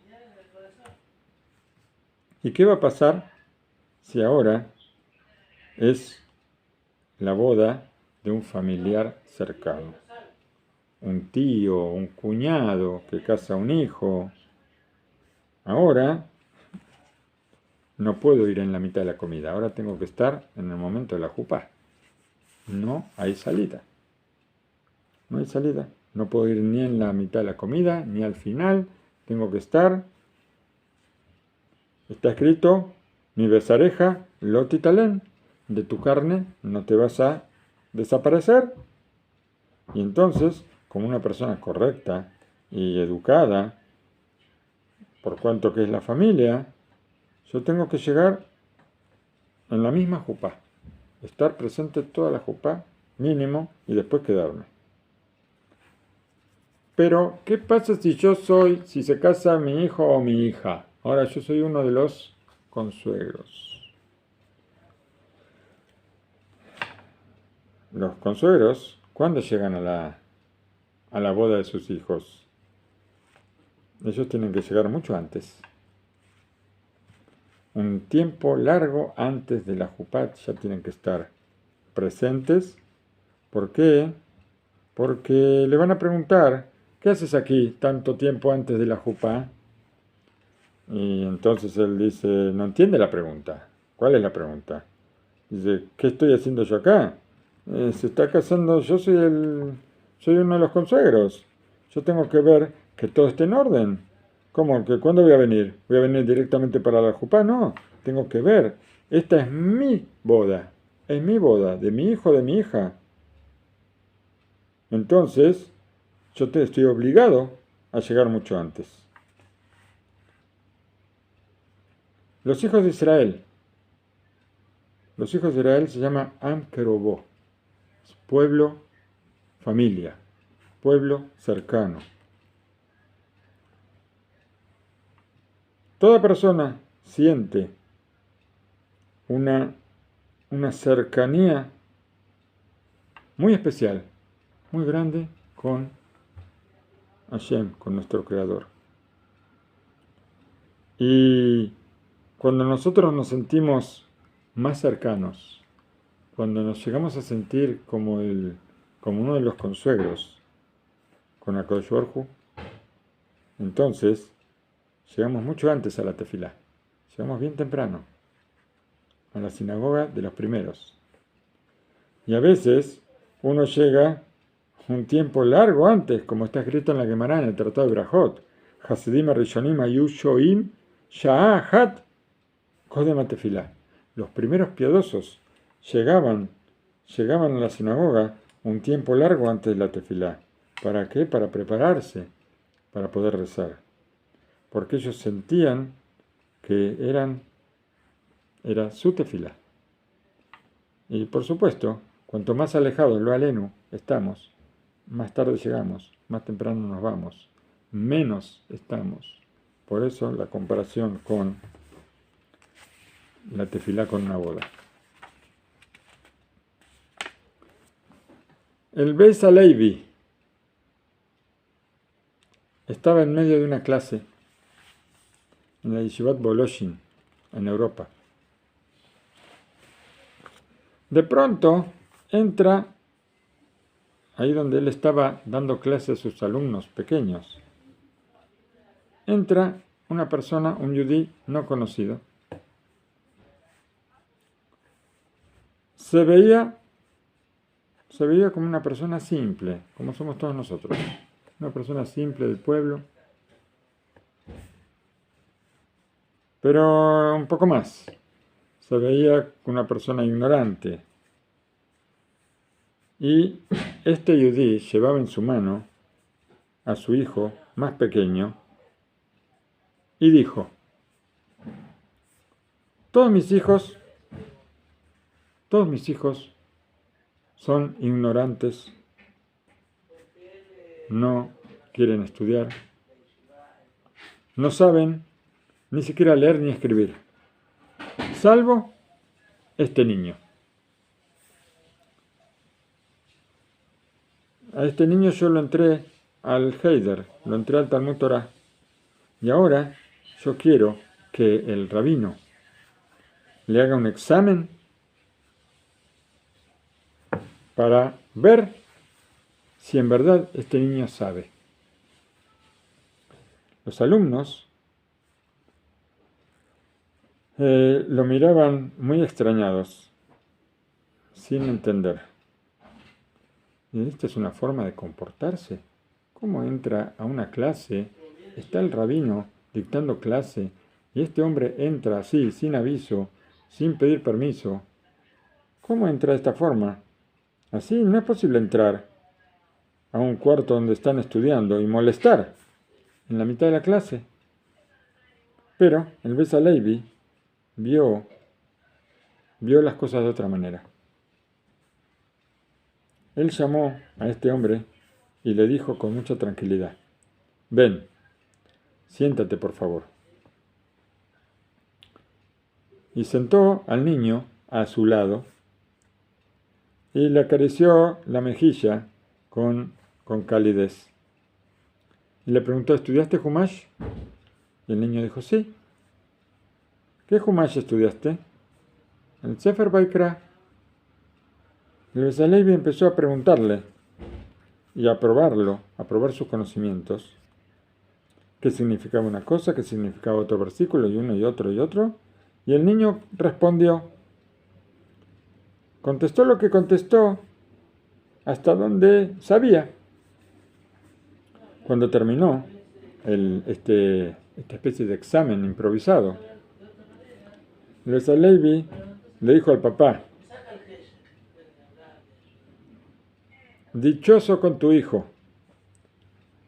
¿Y qué va a pasar si ahora es la boda de un familiar cercano? Un tío, un cuñado que casa a un hijo. Ahora no puedo ir en la mitad de la comida, ahora tengo que estar en el momento de la jupá. No hay salida. No hay salida. No puedo ir ni en la mitad de la comida, ni al final. Tengo que estar. Está escrito, mi besareja, lotitalén, de tu carne no te vas a desaparecer. Y entonces, como una persona correcta y educada, por cuanto que es la familia, yo tengo que llegar en la misma jupá, estar presente toda la jupá, mínimo, y después quedarme. Pero, ¿qué pasa si se casa mi hijo o mi hija? Ahora yo soy uno de los consuegros. Los consuegros, ¿cuándo llegan a la boda de sus hijos? Ellos tienen que llegar mucho antes. Un tiempo largo antes de la jupá ya tienen que estar presentes. ¿Por qué? Porque le van a preguntar, ¿qué haces aquí tanto tiempo antes de la jupá? Y entonces él dice, no entiende la pregunta. ¿Cuál es la pregunta? Dice, ¿qué estoy haciendo yo acá? Se está casando, yo soy uno de los consuegros. Yo tengo que ver que todo esté en orden. ¿Cómo? ¿Cuándo voy a venir? ¿Voy a venir directamente para la jupá? No, tengo que ver. Esta es mi boda. Es mi boda, de mi hijo, de mi hija. Entonces, yo estoy obligado a llegar mucho antes. Los hijos de Israel Los hijos de Israel se llama Am Kerobó, pueblo, familia, pueblo cercano. Toda persona siente una cercanía muy especial, muy grande con Hashem, con nuestro Creador. Y cuando nosotros nos sentimos más cercanos, cuando nos llegamos a sentir como uno de los consuegros con HaKadosh Baruj Hu, entonces llegamos mucho antes a la tefilá, llegamos bien temprano a la sinagoga de los primeros. Y a veces uno llega un tiempo largo antes, como está escrito en la Gemara, en el Tratado de Brajot. Hasidim Rishonim Ayu Shoim Sha'a Hat Kodem HaTefilá. Los primeros piadosos llegaban a la sinagoga un tiempo largo antes de la tefilá. ¿Para qué? Para prepararse, para poder rezar. Porque ellos sentían que era su tefilá. Y por supuesto, cuanto más alejados lo alenu estamos, más tarde llegamos, más temprano nos vamos, menos estamos. Por eso la comparación con la tefilá con una boda. El Beis Halevi estaba en medio de una clase en la Yeshivat Boloshin, en Europa. De pronto entra ahí donde él estaba dando clase a sus alumnos pequeños. Entra una persona, un yudí no conocido. Se veía como una persona simple, como somos todos nosotros. Una persona simple del pueblo. Pero un poco más. Se veía una persona ignorante. Y este yudí llevaba en su mano a su hijo más pequeño y dijo: todos mis hijos son ignorantes, no quieren estudiar, no saben ni siquiera leer ni escribir, salvo este niño. A este niño yo lo entré al Heider, lo entré al Talmud Torah, y ahora yo quiero que el rabino le haga un examen para ver si en verdad este niño sabe. Los alumnos lo miraban muy extrañados, sin entender. Y esta es una forma de comportarse. ¿Cómo entra a una clase? Está el rabino dictando clase y este hombre entra así, sin aviso, sin pedir permiso. ¿Cómo entra de esta forma? Así no es posible entrar a un cuarto donde están estudiando y molestar en la mitad de la clase. Pero el Beis Halevi vio las cosas de otra manera. Él llamó a este hombre y le dijo con mucha tranquilidad: ven, siéntate por favor. Y sentó al niño a su lado y le acarició la mejilla con calidez. Y le preguntó: ¿estudiaste Humash? Y el niño dijo: sí. ¿Qué Humash estudiaste? El Sefer Vaikra. El Beis Halevi empezó a preguntarle y a probar sus conocimientos. ¿Qué significaba una cosa? ¿Qué significaba otro versículo? Y uno y otro y otro. Y el niño respondió. Contestó lo que contestó hasta donde sabía. Cuando terminó esta especie de examen improvisado, el Beis Halevi le dijo al papá: dichoso con tu hijo,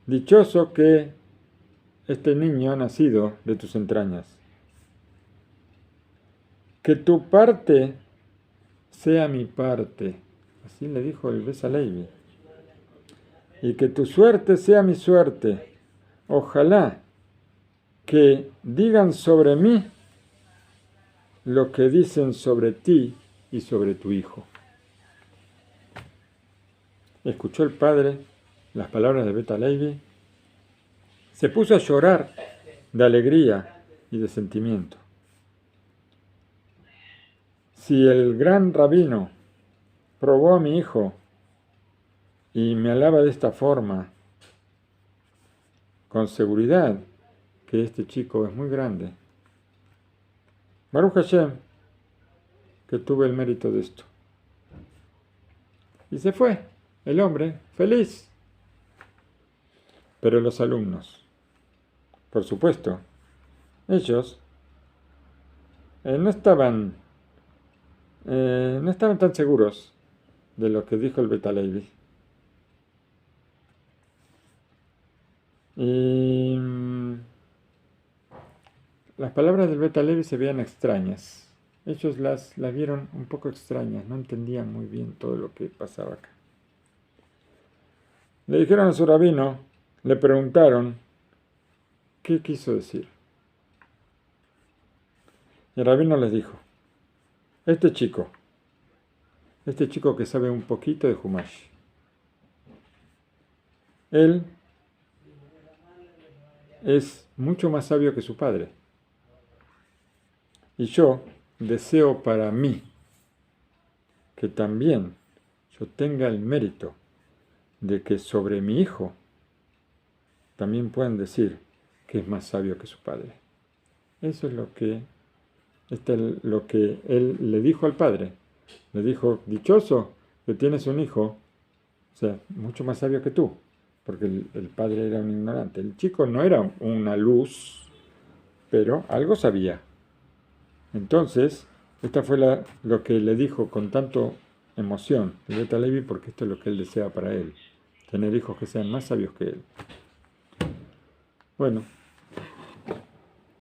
dichoso que este niño ha nacido de tus entrañas, que tu parte sea mi parte. Así le dijo el Bes Alevi. Y que tu suerte sea mi suerte. Ojalá que digan sobre mí lo que dicen sobre ti y sobre tu hijo. Escuchó el padre las palabras de Bet Alevi, se puso a llorar de alegría y de sentimiento. Si el gran rabino probó a mi hijo y me alaba de esta forma, con seguridad que este chico es muy grande. Baruch Hashem, que tuve el mérito de esto. Y se fue el hombre feliz. Pero los alumnos, por supuesto, ellos no estaban tan seguros de lo que dijo el Bet Alevi. Y las palabras del Bet Alevi se veían extrañas. Ellos las vieron un poco extrañas, no entendían muy bien todo lo que pasaba acá. Le dijeron a su rabino, le preguntaron, ¿qué quiso decir? Y el rabino les dijo, este chico que sabe un poquito de Humash, él es mucho más sabio que su padre. Y yo deseo para mí que también yo tenga el mérito de que sobre mi hijo también puedan decir que es más sabio que su padre. Eso es lo que él le dijo al padre. Le dijo, dichoso que tienes un hijo, o sea, mucho más sabio que tú, porque el padre era un ignorante. El chico no era una luz, pero algo sabía. Entonces, esta fue lo que le dijo con tanto emoción el Bet Alevi, porque esto es lo que él desea para él, tener hijos que sean más sabios que él. Bueno,